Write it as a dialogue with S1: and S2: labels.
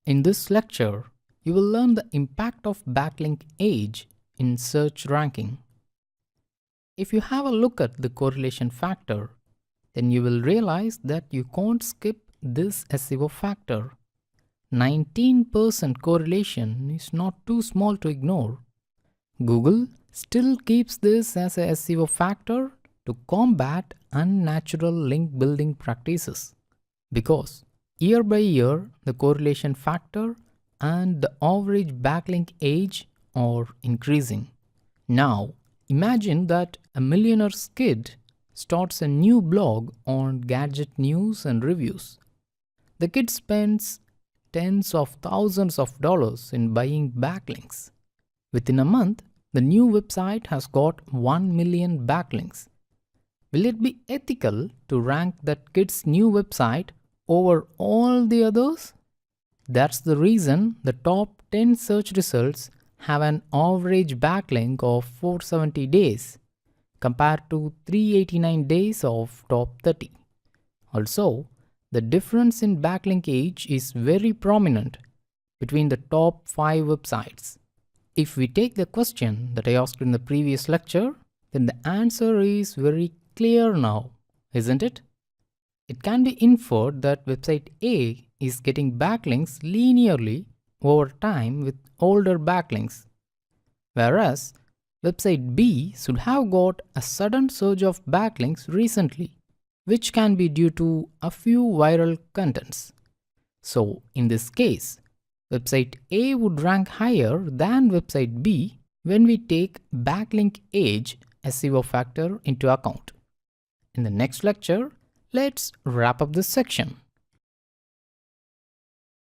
S1: In this lecture, you will learn the impact of backlink age in search ranking. If you have a look at the correlation factor, then you will realize that you can't skip this SEO factor. 19% correlation is not too small to ignore. Google still keeps this as a SEO factor to combat unnatural link building practices, because year by year the correlation factor and the average backlink age are increasing. Now imagine that a millionaire's kid starts a new blog on gadget news and reviews. The kid spends tens of thousands of dollars in buying backlinks. Within a month, the new website has got 1 million backlinks. Will it be ethical to rank that kid's new website over all the others? That's the reason the top 10 search results have an average backlink of 470 days compared to 389 days of top 30. Also, the difference in backlink age is very prominent between the top 5 websites. If we take the question that I asked in the previous lecture, then the answer is very clear now, isn't it? It can be inferred that website A is getting backlinks linearly over time with older backlinks, whereas website B should have got a sudden surge of backlinks recently, which can be due to a few viral contents. So in this case, website A would rank higher than website B when we take backlink age SEO factor into account. In the next lecture, let's wrap up this section.